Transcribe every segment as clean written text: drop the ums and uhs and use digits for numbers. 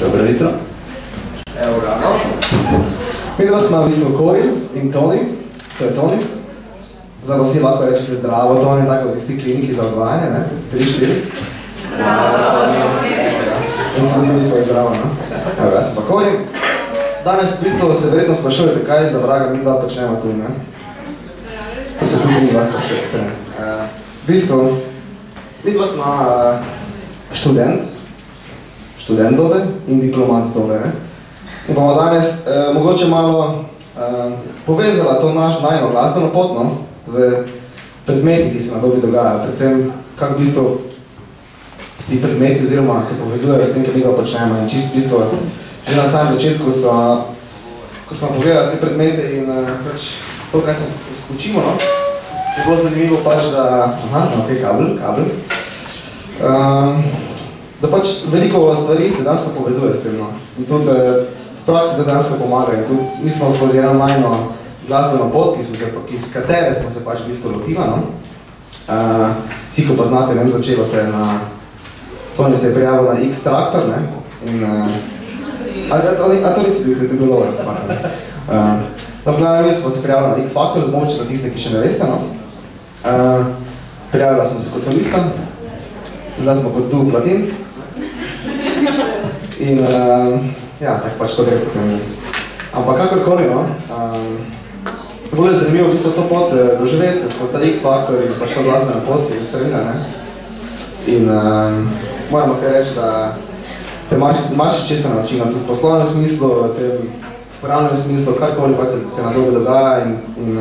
Dobro jutro. Evo ga, no. Mi dva smo v bistvu Kori in Toni. To je Toni. Zdaj pa vsi lahko rečete zdravo, Toni, tako v tisti kliniki za odvajanje, ne? 3-4. In sem bili svoj zdravo, no? Evo, jaz sem pa Kori. Danes v bistvu se verjetno sprašujete, kaj za vraga mi dva počnemo tu, ne? To se tudi mi vas sprašujete, se ne. V bistvu, mi dva smo študent dobe in diplomat dobe, ne? In bomo danes mogoče malo povezala to najno glasbeno pot, no? Z predmeti, ki se na dobi dogajajo, predvsem kako v bistvu ti predmeti oziroma se povezujejo s tem, kaj mi ga počnemo. In čist v bistvu, že na samem začetku ko smo pogledali te predmete in pač to, kaj se skočimo, no? Je bilo zanimivo pač, da... Aha, ok, kabel. Da pač veliko stvari se dansko povezuje s tem, no? In tudi v praksi to dansko pomaga. In tudi mi smo skozi eno najno glasbeno pot, iz katere smo se pač v bistvu lotiva, no? Vsi, ko pa znate, ne, začelo se na... Toni se je prijavil na X-Traktor, ne? In... A to nisi bil, to je bilo dobro. V glavnem, mi smo se prijavili na X-Factor, mogoče za tiste, ki še ne veste, no? Prijavila smo se kot solista, zdaj smo kot duo platin. In ja, tako pač to gre potem. Ampak kakorkoli, no? Bolj je zanimivo v bistvu to pot doživeti skozi ta X-Factor in pač to glasbena pot in strelina, ne? In moramo kaj reči, da te marši česa naučimo, tudi v poslovnem smislu, v pravnem smislu, karkoli pa se na dobi dogaja in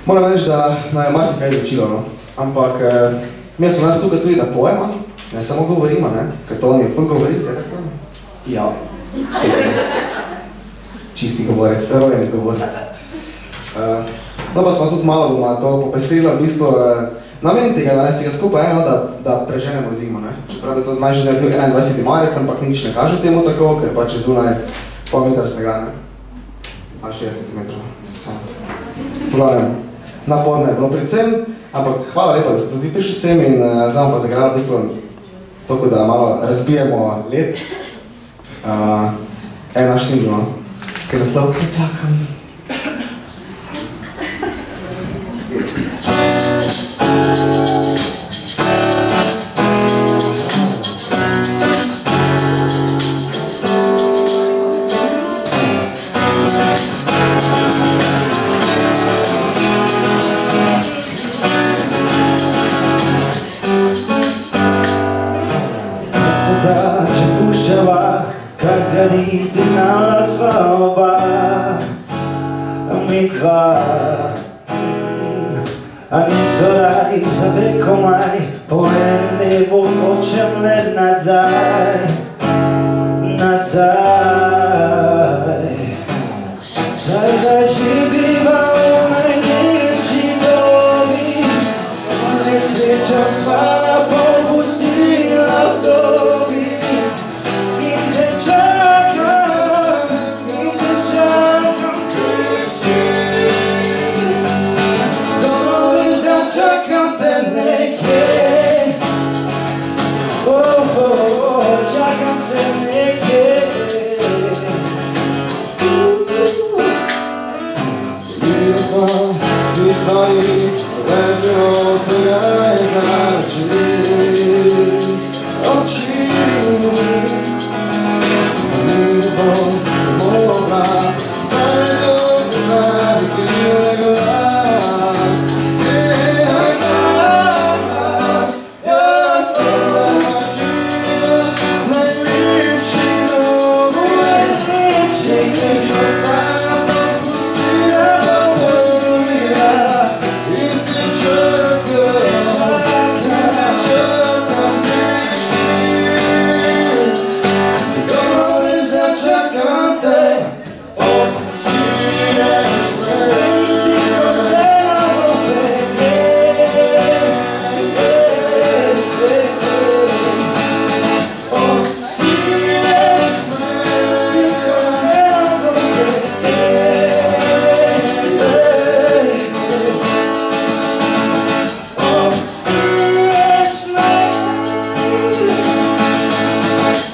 moram reči, da naj je marši kaj začilo, no? Ampak mi smo nas tukaj tudi da pojema, ne samo govorimo, ne? Ker to on je ful govori, kaj tako? Ja, čisti govorec, rojeni govorec. No pa smo tudi malo bomo to popestrili, v bistvu namen tega danes skupaj je, da preženemo zimo, ne? Čeprav je to najže ne bil 21. marec, ampak nič ne kaže temu tako, ker pač je zunaj pol meter snega, ne? Ali 60 cm. Naporno je bilo predvsem, ampak hvala lepa, da ste tudi prišli sem in zdaj pa zagrali v bistvu toliko, da malo razbijemo led. Naš singl, ki je naslov, ki čakam. Ti znala sva oba, mi dva. A ni to raj za vekomaj, po enem nebu hočem let nazaj. Zdaj da živiva v najlepši dobi, nesreča sva popustila v sobi. Čakam te nekje, čakam te nekje.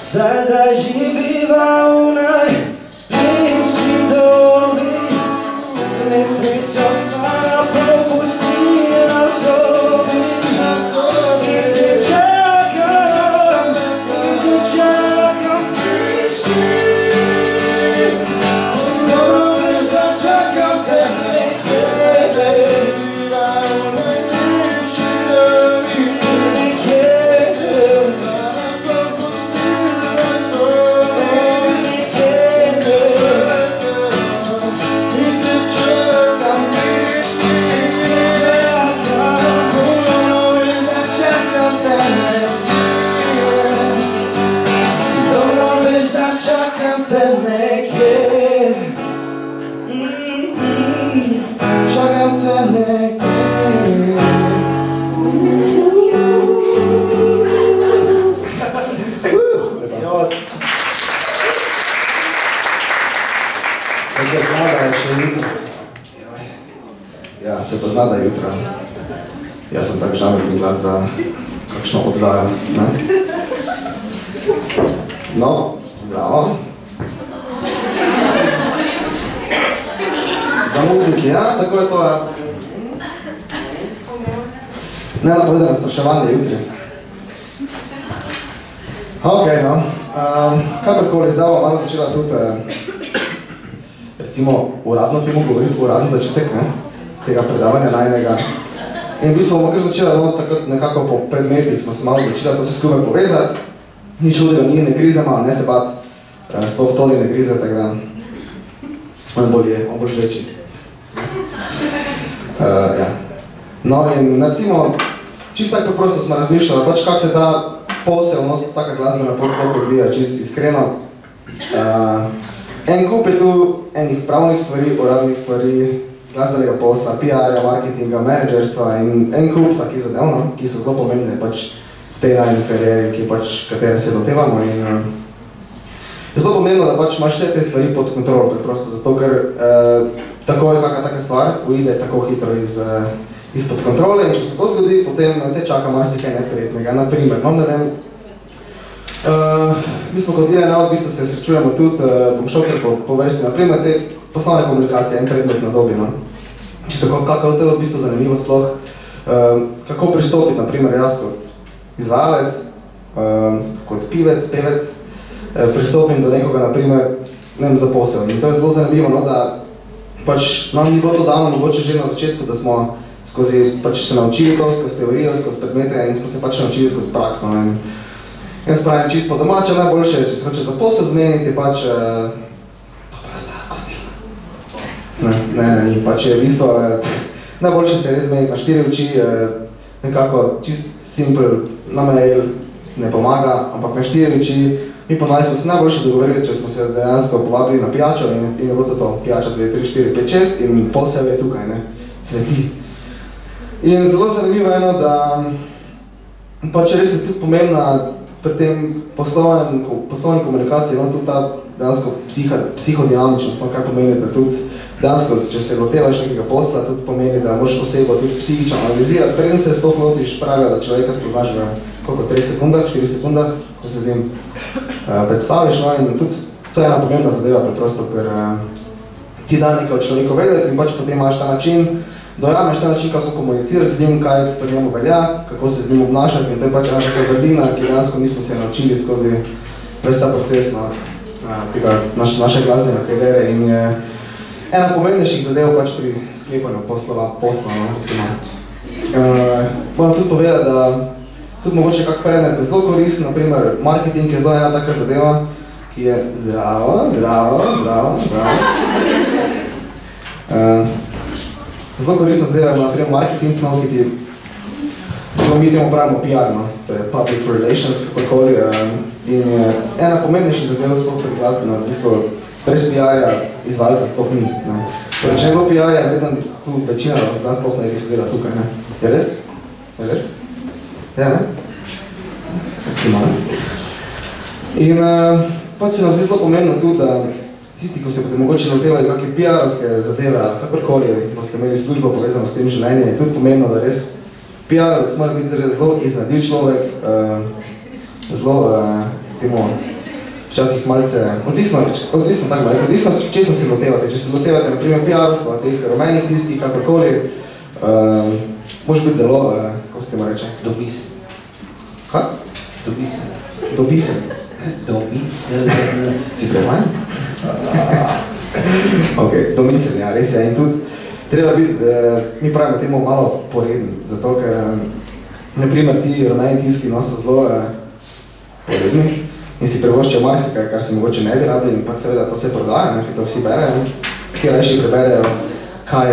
Zdaj živiva v najlepši dobi, nesrečo sva propustila sobi. In te čakam, dobro veš, da čakam te nekje. Ja, se pa zna, da je jutra. Jaz sem tak žaljen glas za kakšno oddajo, ne? No, zdravo. Zamudniki, ja, tako je to, ja. Ne napovedano spraševanje jutri. Ok, no. Kakorkoli, zdaj bom malo začela tudi, recimo, uradno temu govoriti, uradno začetek, ne? Tega predavanja najnega. In v bistvu bomo kar začela, no, tako nekako po predmetih smo se malo začela to se skupaj povezati. Nič hudega ni, ne grizema, ne se bat, sploh to ni ne grize, tako da on bolj je, on boš večji. Ja. No in recimo, čisto tako preprosto smo razmišljali, pač kak se ta posel, taka glasbena posel odvija, čisto iskreno. En kup je tu enih pravnih stvari, uradnih stvari, glasbenega posla, PR-ja, marketinga, menedžerstva in en kup takih zadev, no, ki so zelo pomembne pač v tej najni karieri, katere se dotevamo in je zelo pomembno, da pač imaš vse te stvari pod kontrolo, preprosto zato, ker tako je kakšna taka stvar uide tako hitro izpod kontrole in če se to zgodi, potem te čaka marsikaj neprijetnega. Naprimer, ne vem, mi smo kot INA, v bistvu se srečujemo tudi, bom šel kar po vrsti, naprimer te poslovne komunikacije, en predmet na dobi, no. Čisto kako je to v bistvu zanimivo sploh, kako pristopiti, naprimer jaz kot izvajalec, kot pivec, pristopim do nekoga, naprimer, ne vem, za posel. In to je zelo zanimivo, no, da pač nam ni bilo to dano, mogoče že na začetku, da smo skozi pač se naučili to, skozi teorijo, skozi predmete in smo se pač naučili skozi prakso. In jaz pravim čisto po domače, najboljše, če se hoče za posel zmeniti, je pač dobra stara kostilna. Ne, ni, pač je v bistvu, najboljše se je res zmeniti na 4 oči, nekako čisto simpel, na mail ne pomaga, ampak na 4 oči mi po smo se najboljše dogovorili, če smo se dejansko povabili na pijačo in je bilo to pijača 2, 3, 4, 5, 6 in posel je tukaj, ne, cveti. In zelo zanimivo je, da pač res je tudi pomembna pri tem poslovni komunikaciji, no, tudi ta dejansko psihodinamičnost, no, kaj pomeni, da tudi dejansko, če se lotevaš nekega posla, tudi pomeni, da moraš osebo tudi psihično analizirati, preden se sploh lotiš, pravijo, da človeka spoznaš v koliko, 3 sekundah, 4 sekundah, ko se z njim predstaviš, no, in tudi to je ena pomembna zadeva preprosto, ker ti da nekaj od človeka vedeti in pač potem imaš ta način, dojameš ta način, kako komunicirati z njim, kaj pri njemu velja, kako se z njim obnašati in to je pač ena taka gradina, ki dejansko nismo se naučili skozi ves ta proces naše glasbene kariere in je ena pomembnejših zadev pač pri sklepanju posla, no, recimo. Moram tudi povedati, da tudi mogoče kak predmet je zelo koristen, naprimer marketing je zelo ena taka zadeva, ki je zdravo. Zelo koristna zadeva je naprimer marketing, no, ki ti, recimo mi temu pravimo PR, no, to je public relations, kakorkoli, in je ena pomembnejših zadev sploh pri glasbeno, v bistvu brez PR-ja izvajalca sploh ni, ne. Torej, če je bilo PR-ja, vedno tu večina dan sploh ne bi izgleda tukaj, ne. Je res? Je res? Ja, ne? In pač se nam zdi zelo pomembno tudi, da tisti, ko se boste mogoče notevali kakve PR-ovske zadeve, kakorkoli boste imeli službo povezano s tem življenjem, je tudi pomembno, da res PR-ovec mora biti zelo iznadil človek, zelo včasih malce, odvisno česa se lotevate. Če se lotevate, naprimer, PR-ovstva, teh rumenih tiskih, kakorkoli, može biti zelo, kako se temu reče? Dobisen. Kaj? Dobisen. Dobisen. Domisen. Si prevanj? Ok, domisen, ja, res je. In tudi treba biti, mi pravimo temu malo poredni, zato ker, naprimer, ti rumeni tiski so zelo poredni in si prevoščajo marsikaj, kar si mogoče ne bi rabili in pa seveda to se prodaja, ki to vsi berejo. Vsi rajši preberejo, kaj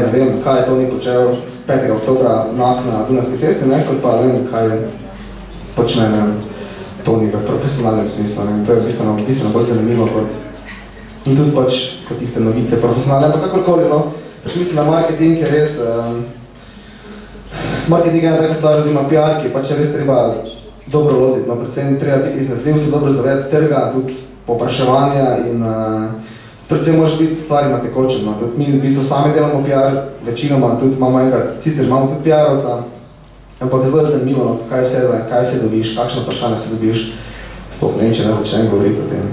je Toni počel 5. oktobra na Dunajski cesti, kot pa kaj počne Toni v profesionalnem smislu. To je bistveno bolj zanimivo in tudi kot tiste novice profesionalne, ampak kakorkoli. Mislim, da marketing je res, marketing je ena taka stvar, oziroma PR, ki je res treba dobro lotiti, predvsem treba biti iznatljiv, se dobro zavedati trga, tudi popraševanja in predvsem moraš biti stvarima tekočen. Mi v bistvu sami delamo PR, večinoma tudi imamo sicer imamo tudi PR-ovca, ampak zelo je zanimivo, kaj vse dobiš, kakšno vprašanje se dobiš, sploh ne vem, če ne začnem govoriti o tem.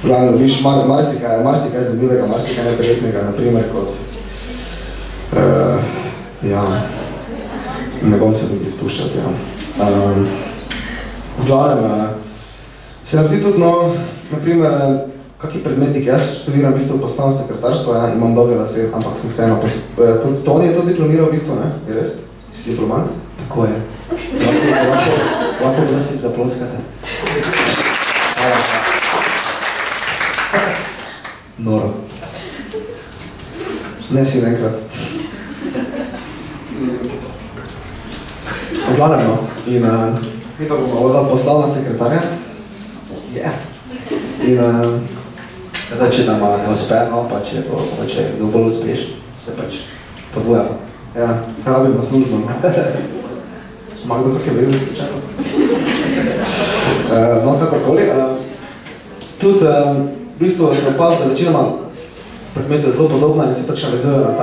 Glavno dobiš marsikaj zanimivega, marsikaj neprijetnega, naprimer kot, ne bom se niti spuščati, v glavnem, se nam zdi tudi, naprimer, kakvi predmeti, ki jaz študiram v bistvu poslovno sekretarstvo, imam dolge lase, ampak sem vseeno, tudi Toni je to diplomiral v bistvu, ne? Je res? Si diplomant? Tako je. Lahko prosim zaploskate. Noro. Ne vsi enkrat. V glavnem, in mi pa bomo voda poslovna sekretarja. In če nam ne uspe, pa če je kdo bolj uspešen, se podvojamo. Ja, rabimo službo. Ima kdo kakaj veze slučajno? Kakorkoli. Tudi v bistvu sem opazil, da večinoma predmetov je zelo podobna in se navezujejo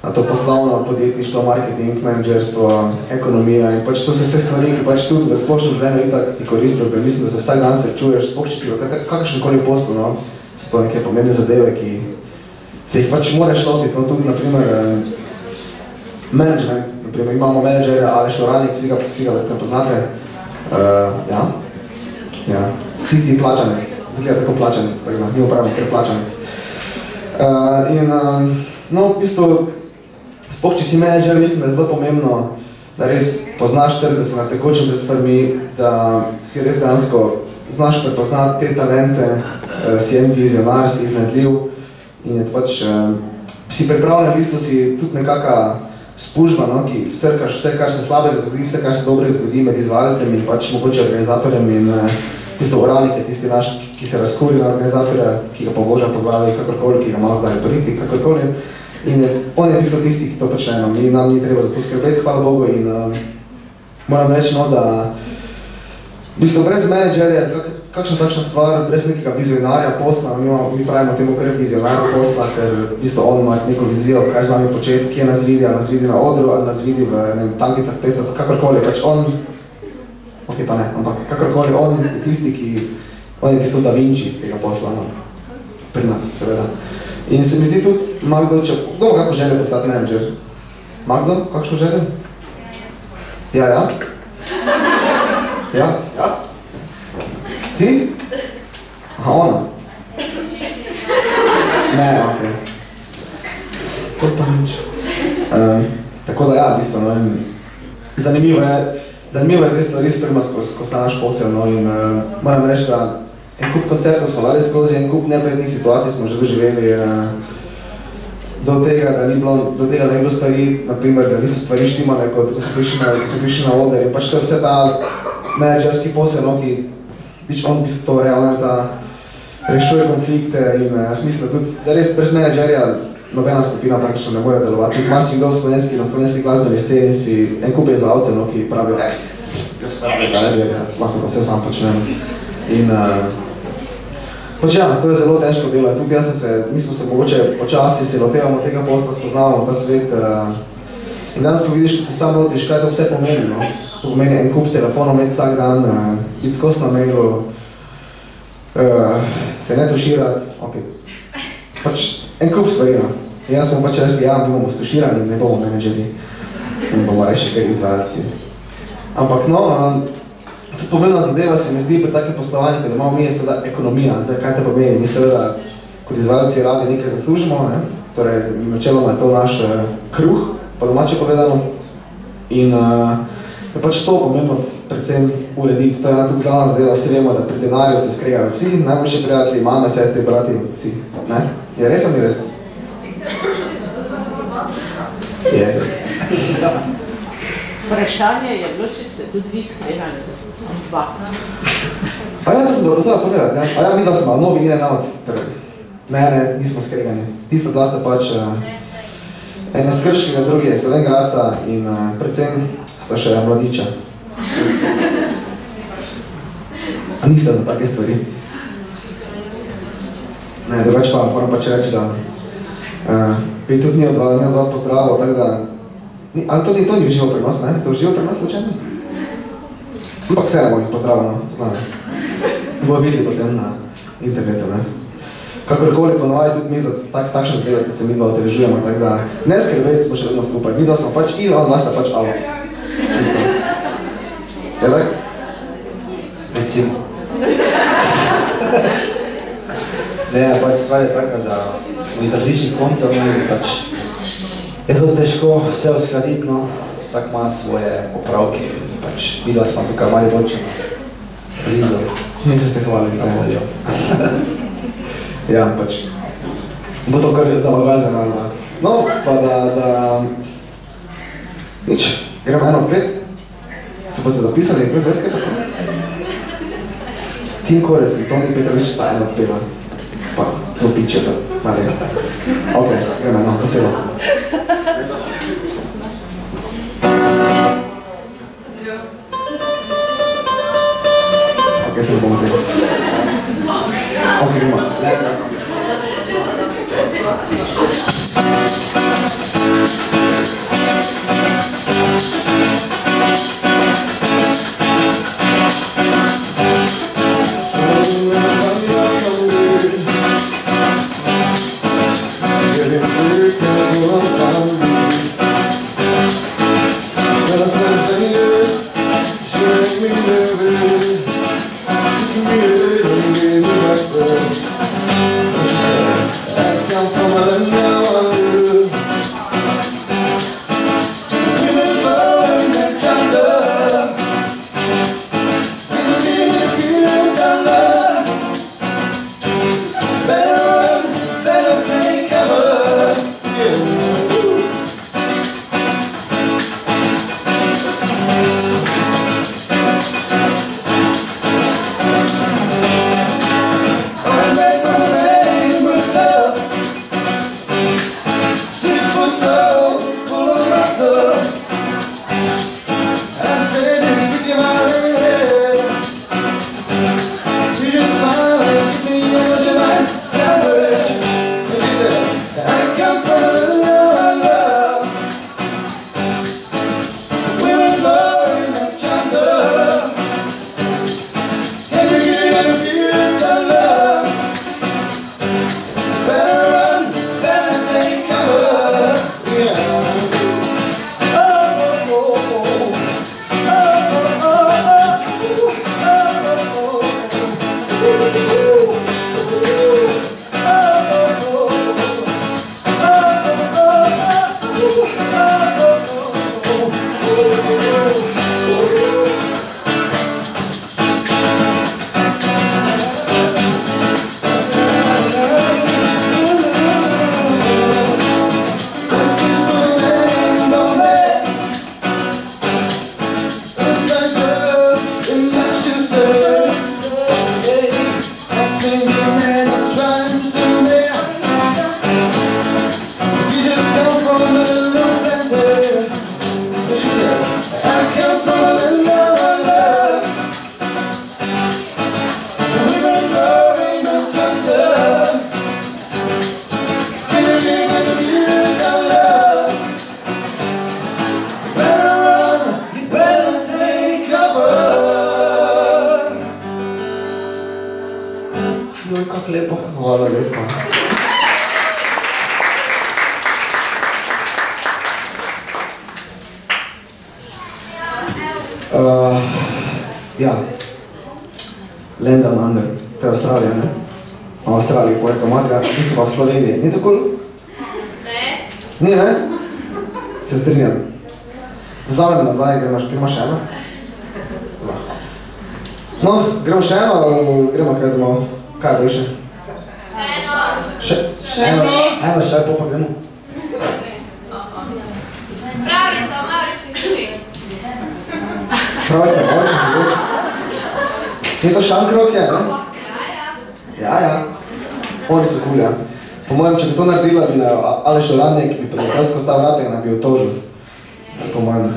na to poslovno podjetništvo, marketing, menedžerstvo, ekonomija in to so vse stvari, ki tudi v splošnem življenju itak ti koristijo, ker mislim, da se vsak dan srečuješ, sploh če si v kakršenkoli poslu, so to neke pomembne zadeve, ki se jih moraš lotiti, tudi naprimer management, naprimer imamo menedžerja Aleš Loranik, vsi ga verjetno poznate, tisti plačanec, zgleda tako plačanec, tako da ni upravno kar plačanec. V bistvu, sploh če si menedžer, mislim, da je zelo pomembno, da res poznaš trg, da si na tekočem pred stvarmi, da si res dejansko znaš prepoznati te talente, si en vizionar, si iznajdljiv in si pripravljen, v bistvu si tudi nekaka spužba, ki srkaš vse, kar se slabega zgodi, vse, kar se dobrega zgodi med izvajalcem in mogoče organizatorjem in v bistvu Oranik je tisti naš, ki se razkuri na organizatorja, ki ga poboža po glavi, kakorkoli, ki ga malo daje priti, kakorkoli. In on je v bistvu tisti, ki to počne, nam ni treba za to skrbeti, hvala Bogu in moram reči, da v bistvu brez menedžerja, kakšna takšna stvar, brez nekega vizionarja posla, mi pravimo temu kar vizionarja posla, ker v bistvu on ima neko vizijo, kaj z nami početi, kje nas vidi na odru, ali nas vidi v tankicah plesat, kakorkoli, on, ok pa ne, ampak kakorkoli, on je tisti, on je v bistvu Da Vinci tega posla, pri nas, seveda. In se mi zdi tudi, kdo bo kako želje postati menedžer? Kdo, kakšno želje? Ja, jaz? Jaz? Ti? Aha, ona? Ne, ok. Kot pa nič. Tako da ja, v bistvu, zanimivo je te stvari sprema, ko sta naš posel, in moram reči, da en kup koncertov smo dali skozi, en kup neprijetnih situacij smo že doživeli do tega, da ni bilo stvari, naprimer, da niso stvari štimale, kot smo prišli na oder in to je vse ta menedžerski posel, ki on bi to realno rešuje konflikte in smisla tudi, da res brez menedžerja nobena skupina praktično ne more delovati. Tudi marsikdo na slovenski glasbeni sceni si en kup izvajalcev, ki pravijo, jaz lahko to vse sam počnem. In to je zelo težko delo. Tudi mi smo se mogoče počasi se lotevamo tega posla, spoznavamo ta svet. In danes, ko vidiš, ko se sam lotiš, kaj to vse pomeni. To pomeni en kup telefonov imeti vsak dan, biti skozi na mailu, se ne tuširati, ok. Pač en kup stvari, no. Jaz smo pač rekli, ja, bomo stuširani, ne bomo menedžeri. In bomo reči kaj izvajalci. Ampak no, pomembna zadeva se mi zdi pri takem poslovanju, kada imamo mi je seveda ekonomija. Zdaj, kaj te pomeni? Mi seveda kot izvajalci radi nekaj zaslužimo, ne? Torej, načeloma je to naš kruh, pa domače povedano. In je pač to pomembno predvsem urediti. To je ena tudi glavna zadeva, vsi vemo, da pri denarju se skregajo vsi, najboljši prijatelji, mame, sestri, brati, vsi. Ne? Je res ali ni res? Je. Vprašanje je bilo, če ste tudi vi skregani, da sem dva. A ja, to sem dobro povedati, ne? A ja, mi da smo novi in out. Ne, nismo skregani. Tista dva sta pač ena z Krškega, drugi je Slovengradca in predvsem sta še mladiča. A nista za take stvari. Ne, drugač pa moram pač reči, da bi tudi ni odval pozdravil, tako da... Ali to ni živo prenos, ne? To je živo prenos slučajno? Ampak vse ne bom jih pozdravil, no. Bojo videli potem na internetu, ne? Kakorkoli ponovaj tudi mi za takšne zadeve, tudi se mi dva odrežujemo, tako da ne skrbeti, smo še vedno skupaj. Mi dva smo pač in on vas sta pač out. Je tak? Recimo. Ne, pač stvar je taka, da smo iz različnih koncev in pač je to težko vse uskladiti, no. Vsak ima svoje opravke in pač mi dva smo tukaj mali bočeni. Blizu. Nekaj se hvali. Na voljo. Ja, pač. Bo to kar zamagazeno, ali no, pa da... Nič, gremo eno pet. Se boste zapisali, nekaj zvezke tako? Tim Kores in Toni Petrovič sta eno odpeva. Pa, to piče, da mali. Ok, gremo eno, posebno. Ok, se bomo te. Ok, gremo. Joj, kako lepo. Hvala lepa. Ja. Land Down Under, to je Avstralija, ne? V Avstraliji, povrka Matja, ti so pa v Sloveniji. Ni tako? Ne. Ni, ne? Se strinjam. Vzamem nazaj, gremo še eno. No, gremo še eno, gremo kaj domov. Kaj bo še? Še eno. Eno še, pa gremo. Pravica, moraš si tudi. Pravica, moraš si tudi. Ni to šankrok je, ne? Ja. Oni so cool, ja. Po mojem, če bi to naredila, bi Aleš Oranjek, bi predateljsko stav vrate in bi jo tožil. Po mojem.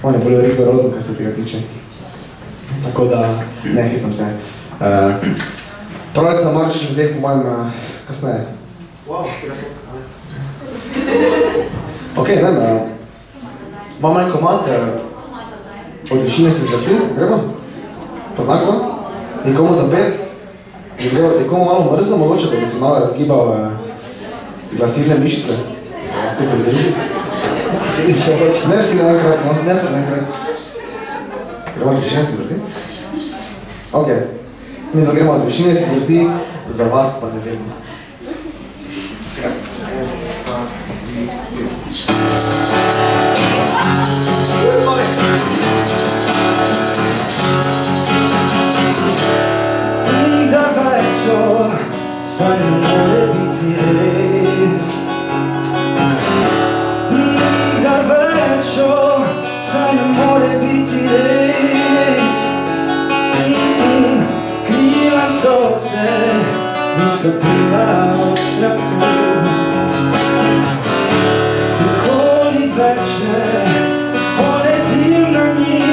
On je bolj rigorozen, kaj se tega tiče. Tako da, ne hecam se. Pravica moraš si ljudeh, po mojem, kasneje. Wow, Ok, ne, imam en komad, od višine se zvrti, gremo? Poznak to? Nikomu zapet? Je komu malo mrzlo mogoče, da bi si malo razgibal glasilne mišice? Lahko to videli? Ne vsi naenkrat, no, ne vsi naenkrat. Gremo od višine se zvrti? Ok. Mi da gremo od višine se zvrti, za vas pa ne vemo. Nikdar več, saj ne more biti res. Nikdar več, saj ne more biti res. Krila so se, izstopila od strahu. Nikoli več ne poletim na njih.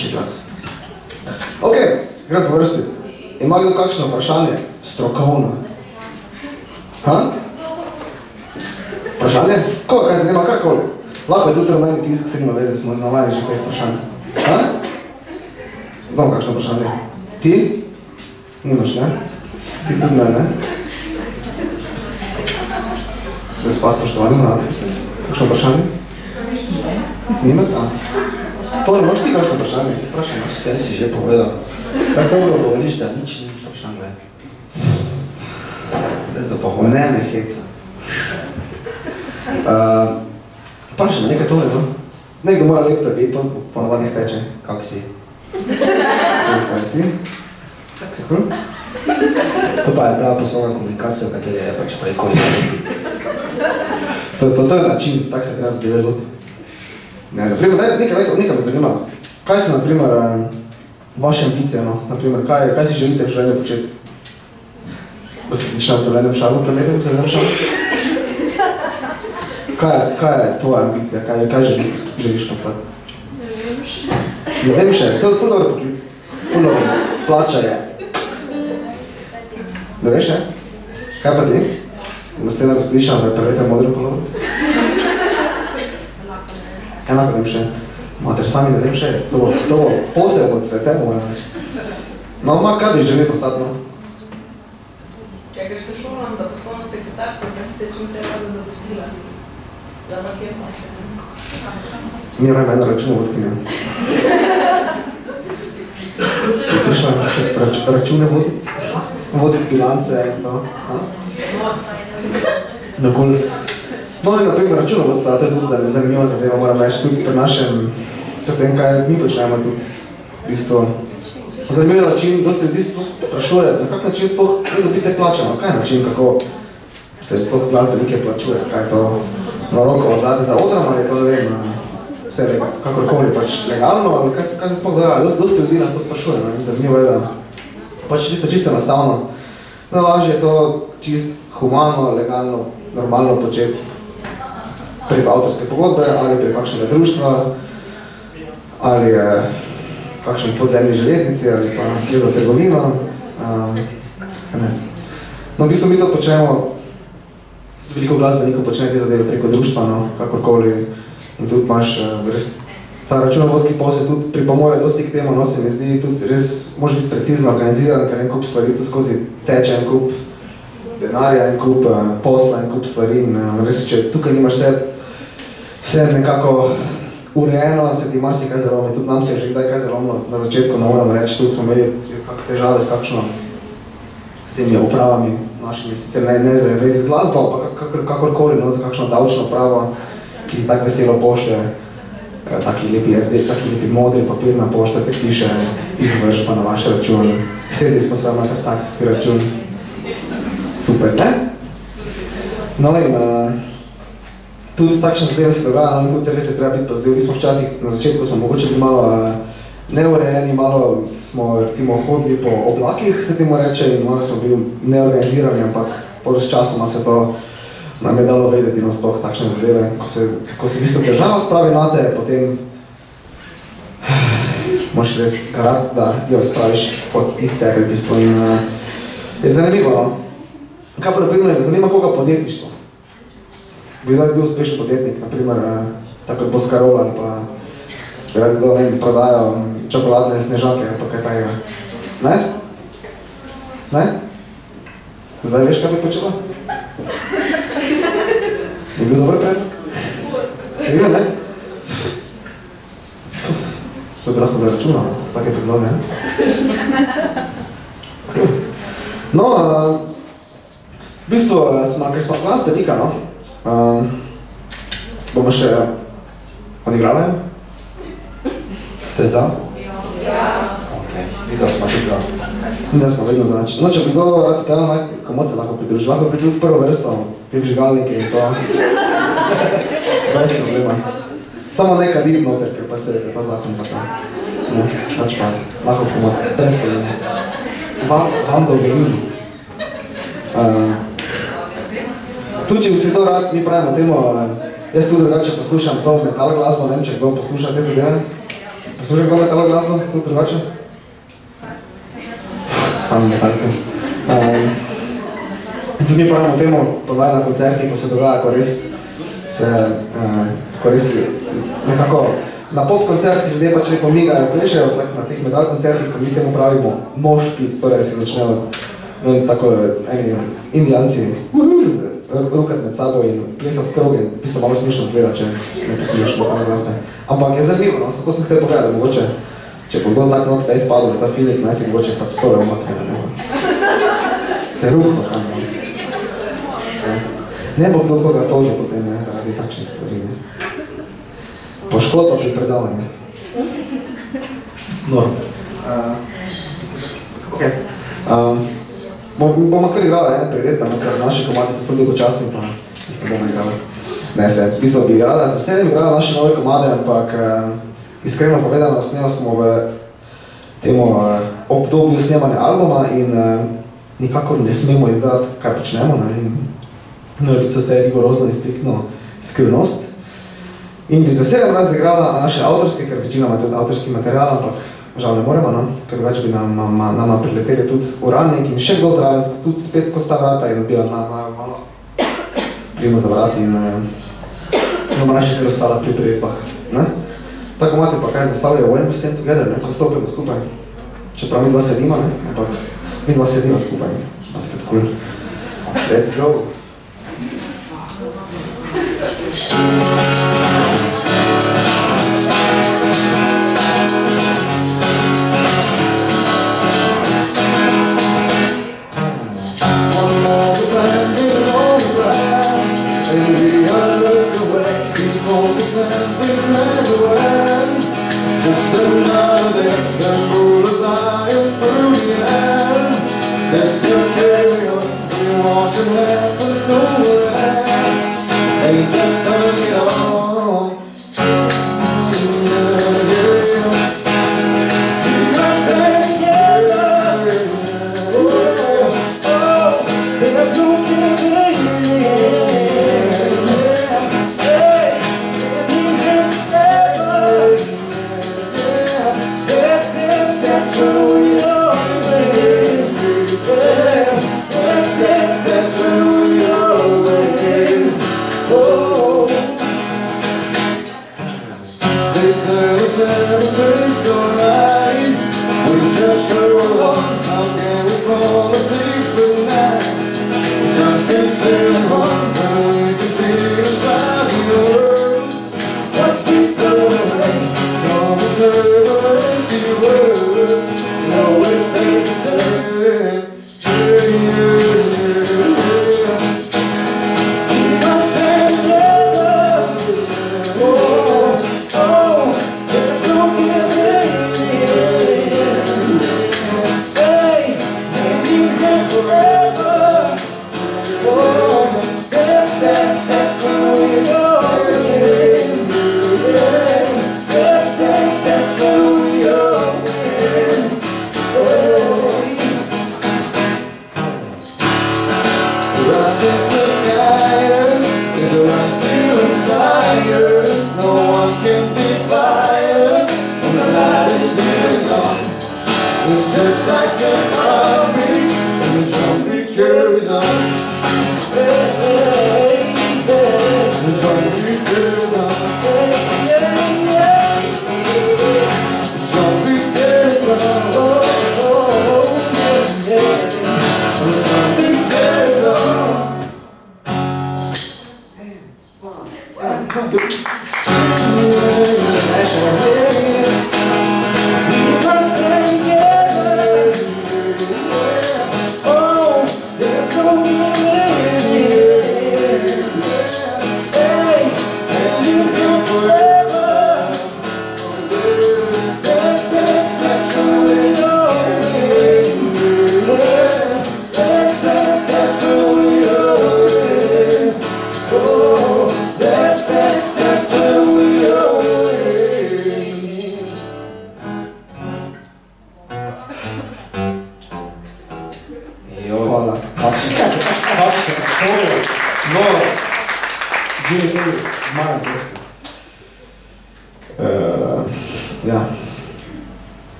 Višji glas. Ok, gre po vrsti. Ima kdo kakšno vprašanje? Strokovno. Ha? Vprašanje? Koga, kaj zanima, karkoli? Lahko je tudi ravnajni tisk, se nima veze, smo navajeni že teh vprašanj. Ha? Dom kakšno vprašanje? Ti? Nimaš, ne? Ti tudi ne? Da spas poštovani mravljice. Kakšno vprašanje? Nima? To ne moš ti kakšno vprašanje? Vprašanje. Vse si že povedal. Tako dobro govoriš, da nič ni vprašanje. Ne za pohod. Ne me heca. Vprašaj me nekaj tole, no? Nekdo mora lektor biti, to ponovadi steče. Kak si? Ti? Si hru? To pa je ta poslovna komunikacija, v kateri je pač preko To je način, tak se treba zadeve zoti. Naprimer, nekaj me zanima. Kaj so, naprimer, vaše ambicije, no? Naprimer, kaj si želite v življenju početi? Gospodična v zelenem šalu, premerim v zelenem šalu? Kaj je tvoja ambicija? Kaj želiš postati? Ne vem še, to je ful dobro poklic. Ful dobro, plača je. Ne veš, ne? Kaj pa ti? Naslednja gospodična v prelepe modrem polovu? Enako vem še. Mater, sami ne vem še. To bo posebno od svete, moram reči. Mama, kaj bi želi postati, no? Ker se šolam za poslovno sekretarko, ker se čim te rada zaposlila. Zdaj kje pa še? Mi rajme eno računovodkinjo. Prišla račune voditi bilance in to. No in naprimer računovodstva, to je tudi zanimiva zadeva, moram reči, tudi pri našem, tem, kaj mi počnemo tudi v bistvu. Zanimiv način, dosti ljudi sprašuje, na kak način sploh ne dobite plačano, kaj je način, kako se sploh glasbenike plačuje, kaj je to na roko odzadnje za odram, ali je to, ne vem, vse kakorkoli pač legalno, ali kaj se sploh dogaja, dosti ljudi nas to sprašuje, no, zanimivo je, da pač čisto enostavno. Najlažje je to čisto humano, legalno, normalno početi preko avtorske pogodbe ali preko kakšnega društva ali kakšen podzemni železnici ali pa kje za trgovino. No, v bistvu mi to počnemo, veliko glasbenikov počne te zadeve preko društva, no, kakorkoli. In tudi imaš ta računovodski posel tudi pripomore dosti k temu, no, se mi zdi tudi res, može biti precizno organiziran, ker en kup stvari tu skozi teče, en kup denarja, en kup posla, en kup stvari in res, če tukaj nimaš vse nekako urejeno, se ti marsikaj zaromi, tudi nam se je že kdaj kaj zaromilo, na začetku ne moram reči, tudi smo imeli težave s kakšno, s temi upravami našimi, sicer ne za vezi z glasbo, pa kakorkoli, no, za kakšno davčno pravo, ki ti tako veselo pošlje, taki lepi modri papir na pošto, ki piše izvržba na vaš račun. Sedeli smo sve na transakcijski račun. Super, ne? No in tudi takšne zadeve se dogaja, no in tudi res je treba biti pazdel. Mi smo včasih, na začetku smo mogoče bili malo neurejeni, malo smo recimo hodili po oblakih, se temu reče, in malo smo bili neorganizirani, ampak s časoma se to nam je dalo vedeti na sploh takšne zadeve. Ko se v bistvu država spravi nate, potem moraš res garati, da jo spraviš iz sebe v bistvu. In je zanimivo, no? Kaj pa naprimer, ne zanima koga podjetništvo? Bi zdaj bil uspešen podjetnik, naprimer tako kot Boskarol ali pa bi radi do nekaj prodajo čokoladne snežake ali pa kaj tajega. Ne? Ne? Zdaj veš, kaj bi počela? Je bil dober predlog? Je bil, ne? To bi lahko zaračunal s take predloge, ne? No, v bistvu, ker smo glasbenika, no? Bomo še odigrali? Ste za? Ja. Ok, videl smo tudi za. Da smo vedno za. No, če bi kdo rad pel, komu se lahko pridruži? Lahko pridruži v prvo vrsto, te vžigalnike in to. Več problema. Samo nekaj dit noter, ker pa se reke ta zakon pa ta. No, pač pa, lahko pomote. Brez problema. Vam dovolimo. Tudi, če bi si to rad, mi pravimo temu, jaz tudi drugače poslušam to metal glasbo, ne vem, če kdo posluša te zadeve. Slušaj, kako je telo glasbo, tudi drugače? Sam metalci. Tudi mi pravimo temu podvaj na koncerti, ko se dogaja, ko res nekako na podkoncertih ljudje pač lepo migajo, plešajo, tako na teh metal koncertih, pa mi temu pravimo mosh pit, torej si začnejo tako eni indijanci rukat med sabo in plesat v kroge, pisno malo smešno zgleda, če ne poslušaš lokalne glasbe. Ampak je zanimivo, no, zato sem hteli povedati, mogoče, če bo kdo tak not face padel, ta Filip, naj si mogoče pač 100 umakne, ne. Se ruhno tam, no. Ne bo kdo koga tožil potem, ne, zaradi takšnih stvari, ne. Poškodba pri predavanju. No. Okay. Bomo kar igrali, ne, priredba, no, ker naši komadi so ful dolgočasni, pa jih ne bomo igrali. Ne, se, v bistvu bi igrali, z veseljem igrali naše nove komade, ampak iskreno povedano, snemali smo v temu obdobju snemanja albuma in nikakor ne smemo izdati, kaj počnemo, ne, in mora biti vse rigorozno in striktno skrivnost. In bi z veseljem rad zaigrala naše avtorske, ker večinoma je tudi avtorski material, ampak žal ne moremo, no? Ker več bi nama prileteli tudi uradnik in še kdo zraven, tudi spet skozi ta vrata in odbila malo primo za vrat in bomo naši kar ostala pri priredbah. Tako imate pa kaj nastavljajo When We Stand Together, ne? Ko stopimo skupaj. Čeprav mi dva sedimo, ne? Ampak mi dva sedimo skupaj. Tako cool. Let's go!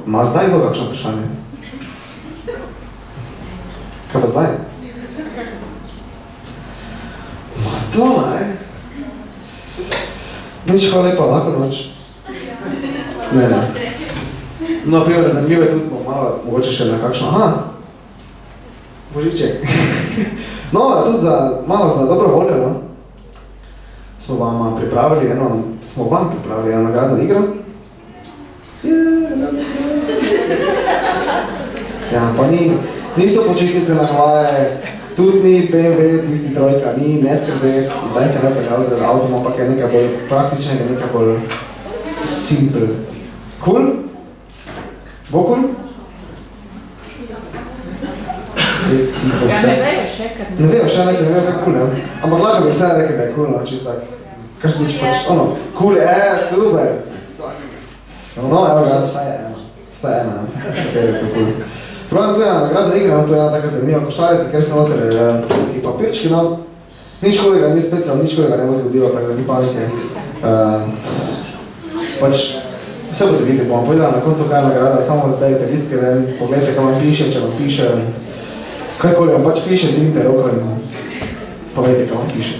Ma zdaj kdo kakšno vprašanje? Kaj pa zdaj? Ma to, ne? Nič, hvala lepa, lahko noč. Ne. No, primer, zanimivo je tudi malo, mogoče še na kakšno, Božiček. No, tudi malo za dobro voljo, no? Smo vam pripravili eno nagradno igro. Ja, pa niso počitnice na Havaje, tudi ni BMW, tisti trojka, ni neskrbe, daj se ne peljal z avtom, ampak je nekaj bolj praktičnega, nekaj bolj simple. Cool? Bo cool? Ja, ne vejo še, kad ne vejo še nekaj, ne vejo kaj cool, ja. Ampak lahko bi vse rekel, da je cool, no, čisto tak. Kar se tiče pač, cool, super. No, evo ga. Vsaj ena, kateri je to cool. Pravim, tu je ena nagradna igra, tu je ena taka zanimiva košarica, ker se noter taki papirčki, no. Nič kolega, ni specijalno, nič kolega ne bo zgodilo, tako da ni panike. Pač, vse bote videli, bomo povedala na koncu, kaj je nagrada, samo zberite listke, pogledajte, kaj vam piše, če vam piše, kajkoli vam pač piše, dvignite roko in povedite, kaj vam piše.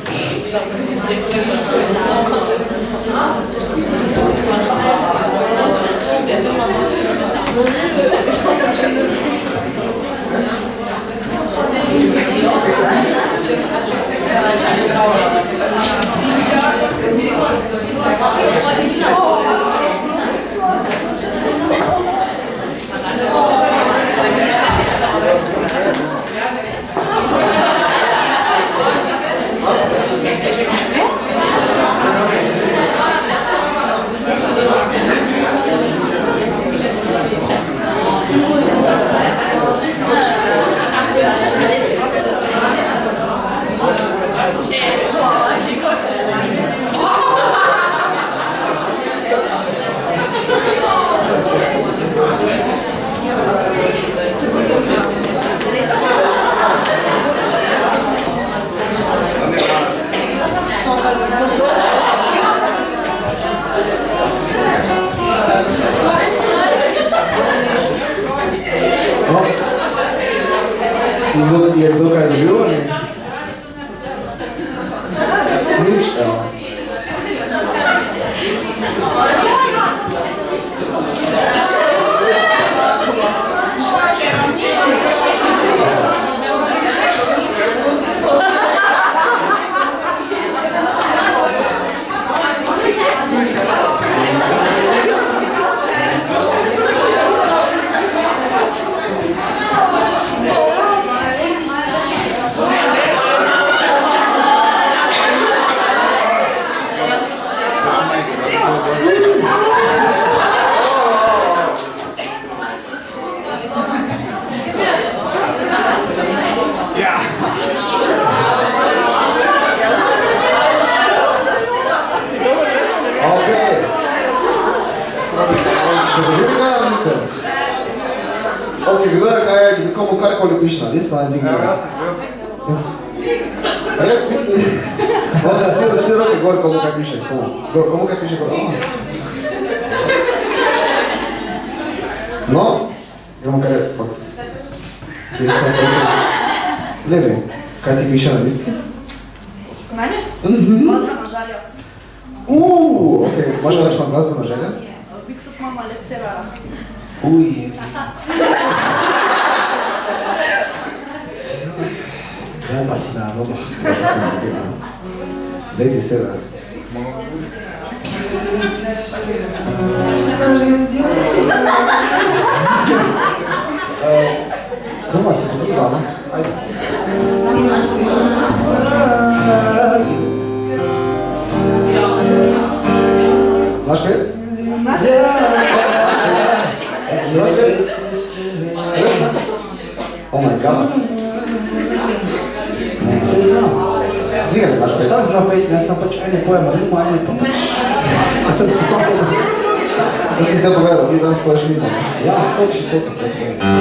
Je kdo kaj dobil, ali? Nič, evo. Kdo je kaj, komu karkoli piše na list, pa ne digni. Ja, res mislim. Vse roke gor, komu kaj piše. Komu kaj piše gor. No, imamo kaj pod. Levi, kaj ti piše na list? Mene? Glasbena želja. Okej, možda reč vam glasbena želja? Bih so mama lecera. Zdaj pa si na doba. Dej ti sebe. Doma si potreba, ne? Ajde. Znaš pet? Znaš pet? Oh my god. Ne, se znam. Zigar znaš pet? Vsak zna pet, ne, sam pač ene pojema, nima ene pa pač. To si te povedal, ti danes poješ mimo. Ja, točno, to sem povedal.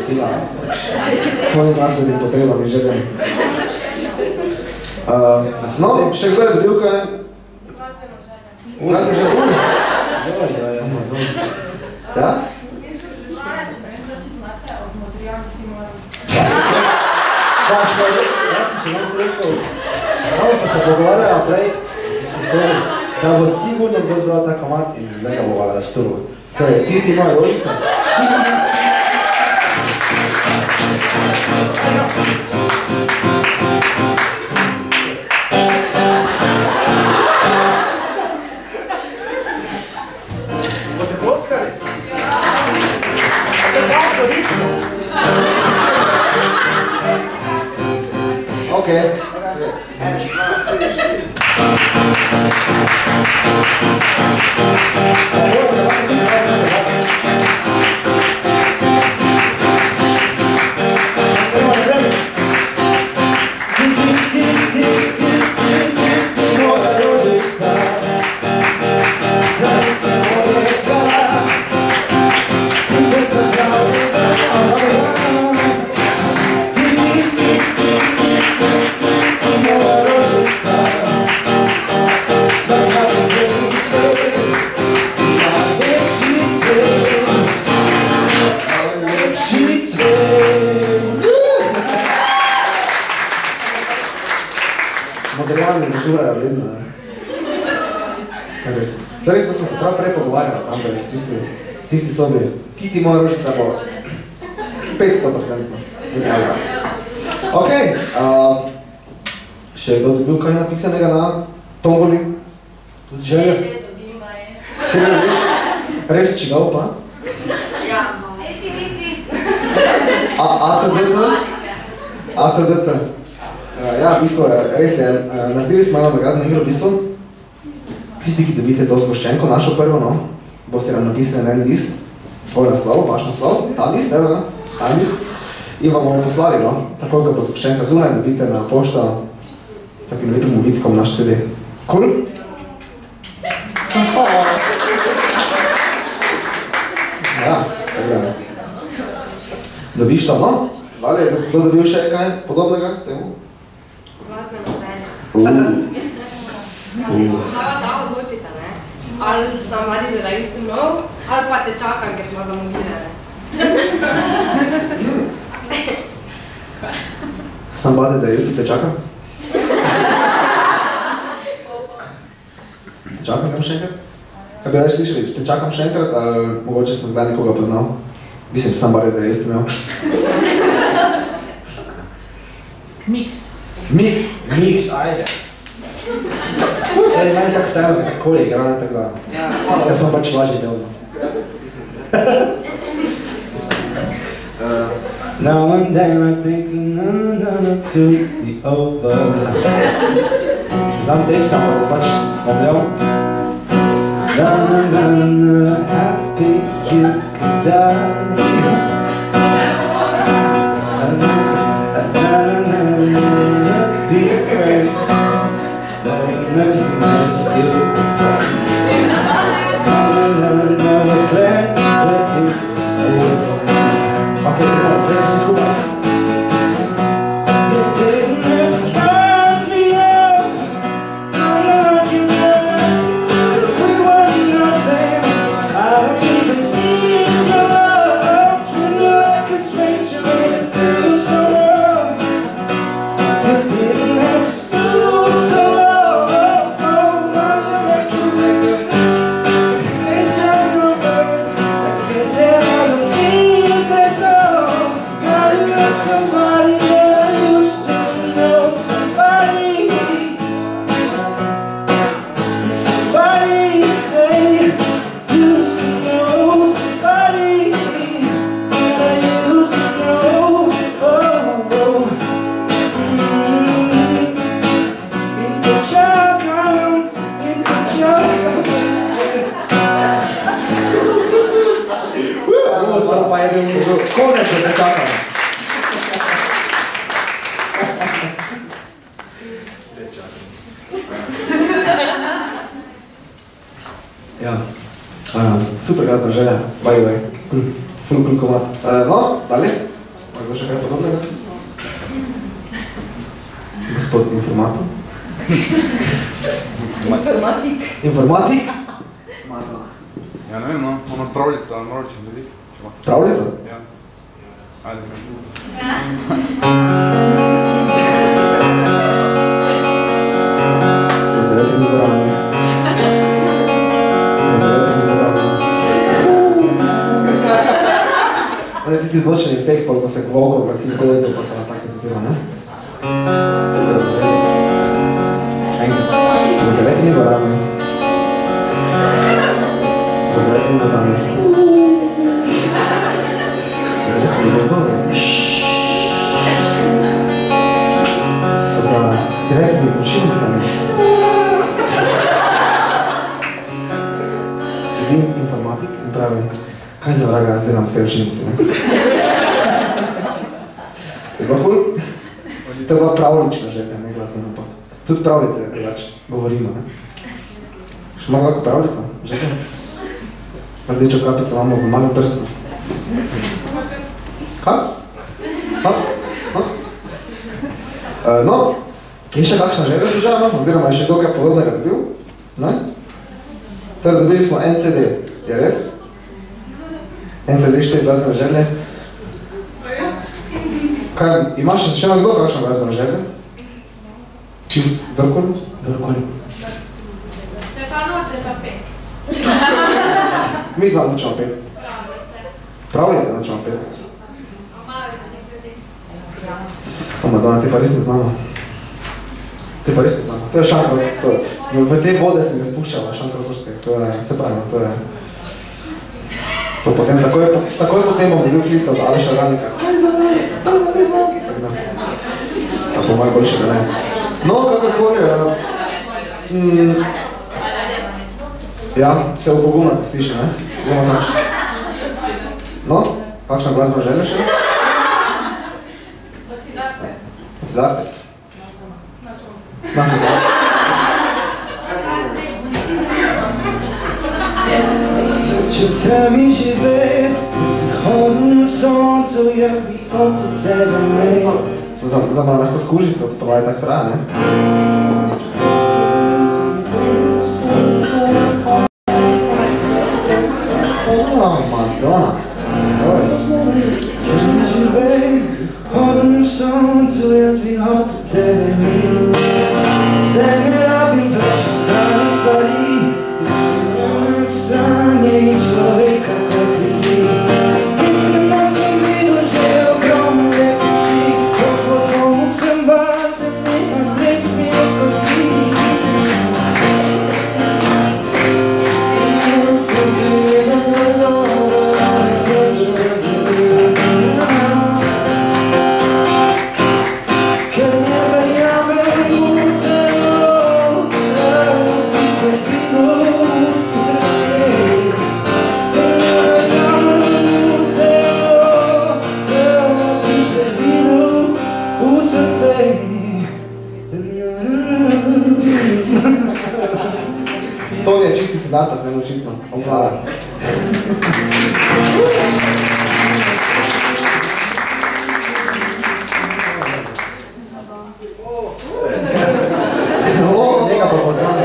zadostila. Tvojim glasbenim potrebam in želim. No, še kdo je dobil kaj? Glasbeno želje. Ja? Jaz sem še nas rekel, malo smo se pogovarjali prej, da bo sigurno kdo zbral ta komat in zdaj ga bova razturil. To je ti moja rožica. Bote ploskali? To je samo politično. Okay. Materialni zažurajo vedno. Res, da smo se prav prej pogovarjali tam, da je tisti sobi. Ti moja rožica bo 500%. Ok, še je kdo dobil kaj napisanega na tomboli? Tudi željo? Res čigav pa? Ja. ACDC? ACDC. Ja, v bistvu, res je, naredili smo eno nagradno igro, v bistvu. Tisti, ki dobite to zgoščenko, našo prvo, no, boste nam napisali na en list, svoj naslov, vaš naslov, ta list, evo ga, ta list, in vam bomo poslali, no, tako kot bo zgoščenka zunaj, dobite na pošto s takim lepim uvitkom naš CD. Cool? Ja, tako da. Dobiš to, no? Vali, je kdo dobil še kaj podobnega temu? Glasbeno želje. Hvala za odločite, ne? Ali somebody that I used to know, ali pa te čakam, ker smo zamudile, ne? Somebody that I used to te čakam? Te čakam še enkrat? Kaj bi reči slišali? Te čakam še enkrat, ali mogoče sem kdaj nekoga poznal? Mislim, somebody that I used to know. Mix. Mix? Mix, ajde. Saj meni tako sebe, takoli igrane, tako da. Jaz sem pač lažji del. Now one day I think another to be over. Znam tekst, ampak bo pač obljal. Happy you could die. Still friends. I was glad that it was over. Okay, come on, friends, let's go back. You didn't have to cut me off. Now you're looking up. We were nothing. I don't even need your love. Treat me like a stranger and it feels so rough. You didn't have to stoop so low. Konec je nečakam. Ja, super glasbena želja, by the way. Ful komat. No, dalje. še kaj podobnega? Gospod informator? Informatik. Informatik? Ja, ne vem, no, ono pravljica, moram če ljudi. Pravljica? Ja. Ajde, Za 9 dni vrame. Za 9 dni vrame. On je tisti zvočni efekt, ko se volko glasi v gozdu, pa tako zadeva, ne? Za 9 dni vrame. Za 9 dni vrame. Za 9 dni vrame. Za 9 dni počilnicami. Sedim informatik in pravi, kaj za vraga jaz delam v tej učilnici, ne? Je bilo cool? To je bila pravlična želja, ne glasbena, ampak tudi pravljice drugače govorimo, ne? Še malo kako pravljica, želja? Rdečo kapico imamo v malem prstu. Kaj? No, je še kakšna želja služala, oziroma je še kdo kaj podobnega dobil? Ne? Torej, dobili smo en CD, je res? En CD, 4 glasbene želje. Kaj, imaš še nekdo kakšno glasbeno želje? Čist, kdorkoli? Kdorkoli. Če pa noče pa 5. Mi dva nočemo 5. Pravljice nočemo 5. O, Madonna, te pa res ne znamo. Te pa res ne znamo. To je Šankar, v te vode se ne spuščala, Šankar Koške. To je, se pravi, to je... To potem, takoj potem bom dobil klica od Aleša Ranika. Kaj za res? Tako da. Tako malo boljše, da ne. No, kakorkoli, ja, se upogumate stiši, ne? Nemo nač. No, kakšna glasbena želja še? Od Cidarte. Od Cidarte? Na soncu. Na soncu. Če temi živet, hodil na soncu, jaz bi od tebe imel. Za moram nešto skužiti, to pa je tak traja, ne? Madonna. Temi živet, hodil na soncu, jaz bi od tebe imel. Stane rabim več stranih stvari, sanje in človeka kot si ti. Mislim, da sem videl že ogromno lepih slik, ko po domu sem basen, nemam res mi oko zbi. In jaz se zavedam na dobro, ali zložil ker ne verjamem v telo, da ti te videl vsi. To je čisti sedatak, ne očitno. Hvala. Njega pa poznam.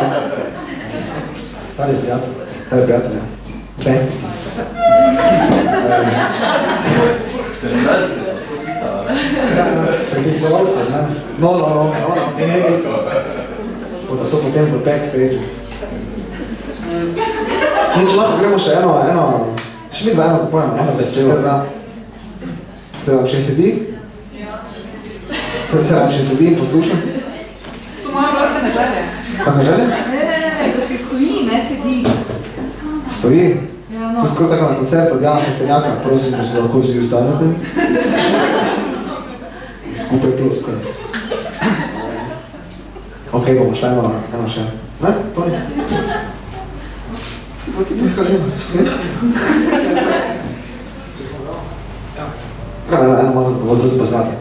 Stari prijatelj. Stari prijatelj, ja. Pesnik. Prepisoval se, ne? No. To potem v backstage. Nič, lahko gremo še eno, še mi dva eno zapojemo. Eno veselo. Se vam še sedi? Se vam še sedi in poslušam? To moja glasbene želje. Glasbene želje? Ne, da se stoji, ne sedi. Stoji? Ja, no. To je skoraj tako na koncertu od Jana Kestenjaka. Prosim, da se lahko vsi ustavljate. Skupaj plus, skoraj. Ok, bomo šla eno še. Ne? To je. To ti bi kaj eno, smet. Treba eno malo zadovoljno tudi poznati.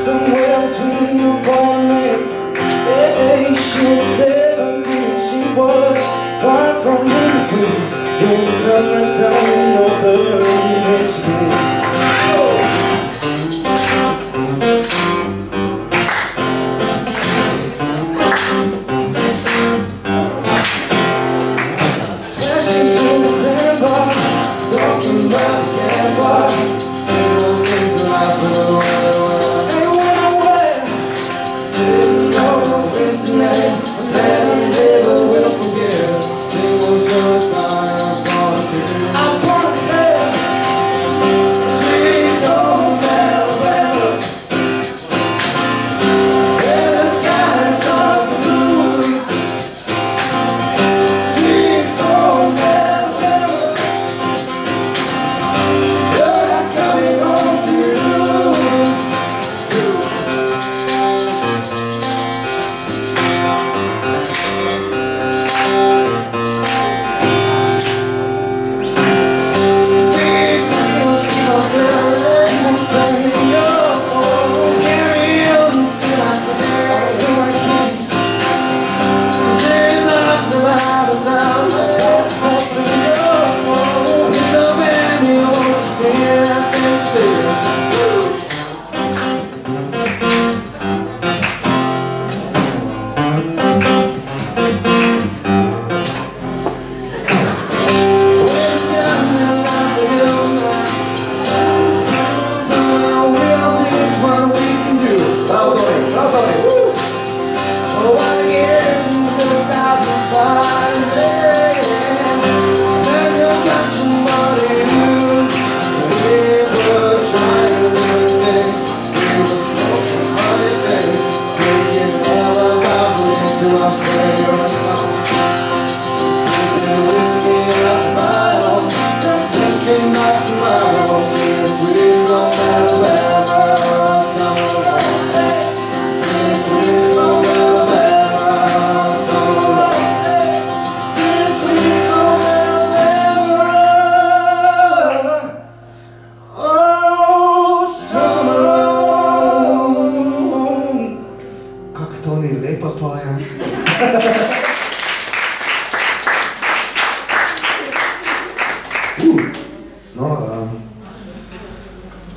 somewhere between a born and hey, she was 17, she was far from in between. It was summertime in North Carolina, Michigan.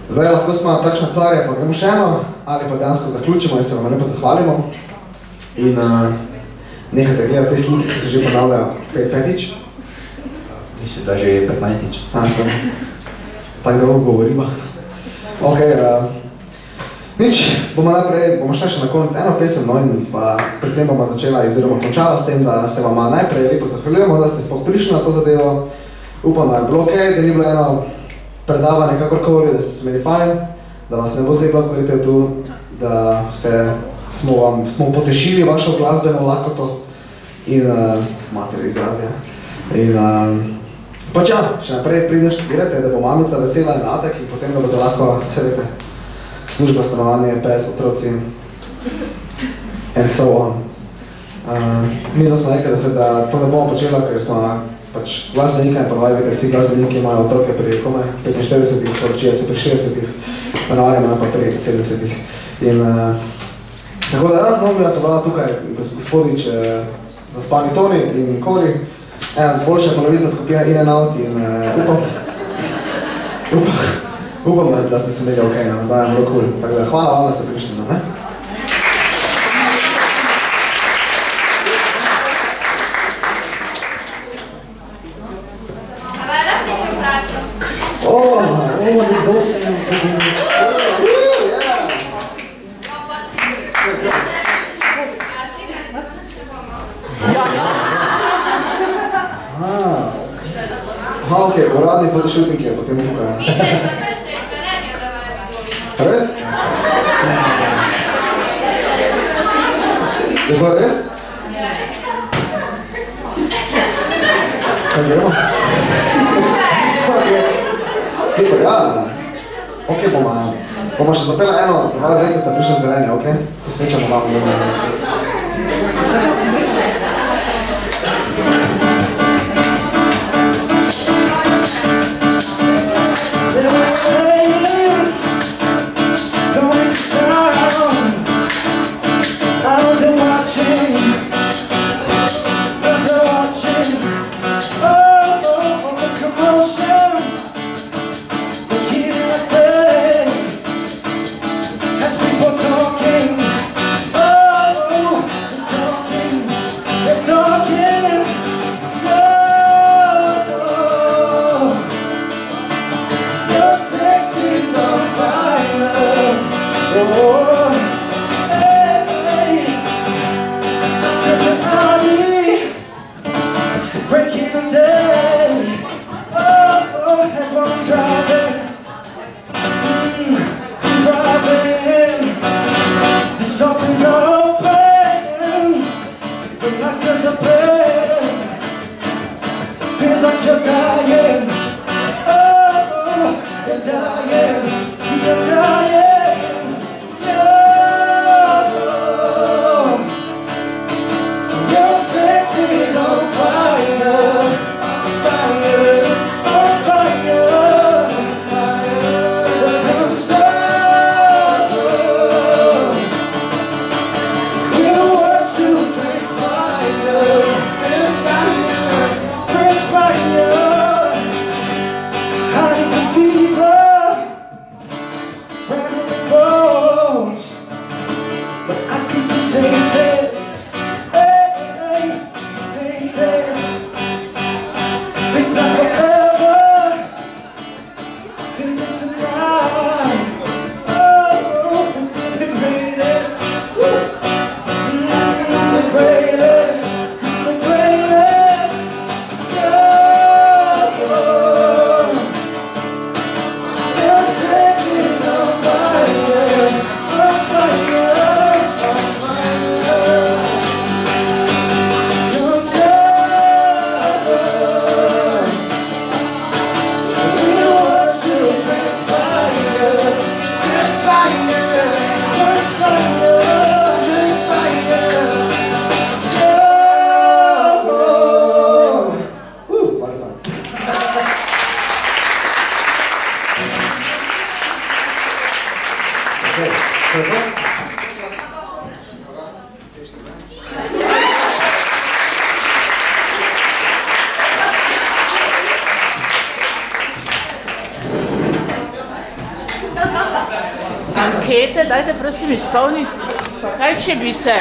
Zdaj lahko smo takšna carja, pa gremo še eno, ali pa dejansko zaključimo in se vam lepo zahvalimo. In nehajte gledati te slike, ki se že ponavljajo petič. Mislim, da že 15-tič. Tako dolgo govoriva. Ok, nič, bomo šli še na konec eno pesem, no in pa predvsem bomo začela oziroma končala s tem, da se vam najprej lepo zahvaljujemo, da ste sploh prišli na to zadevo. Upam, da je bilo okej, da ni bilo eno predavanje kakorkoli, da ste se imeli fajn, da vas ne bo zebla, ko vidite tu, da smo potešili vašo glasbeno lakoto in mater izrazja. In pač ja, še naprej prideš študirate, da bo mamica vesela in atek in potem da bodo lahko sedete služba, stanovanje, pes, otroci and so on. Mi da smo nekaj, da to ne bomo počela, ker smo pač glasbenika in ponovaj, vete, vsi glasbeniki imajo otroke pri 45-ih, poročijo se pri 60-ih, stanovanje imajo pa pri 70-ih. In tako da, no, bila sem bila tukaj, gospodič, zaspani Toni in Kori, ena boljša polovica skupina In and Out in upam, da ste se imeli okej, da je bilo cool. Tako da, hvala vam, da ste prišli, ne? Kdo se nam pogovoril? Ok, uradni fotoshooting je potem tukaj. Res? Je to res? Kaj gremo? Super, ja. Ok, bomo še zapela eno, za vas nekaj ste prišli zelenje, ok? Posvečamo vam. There was a year, going to start Ankete, dajte prosim izpolniti. Kaj če bi se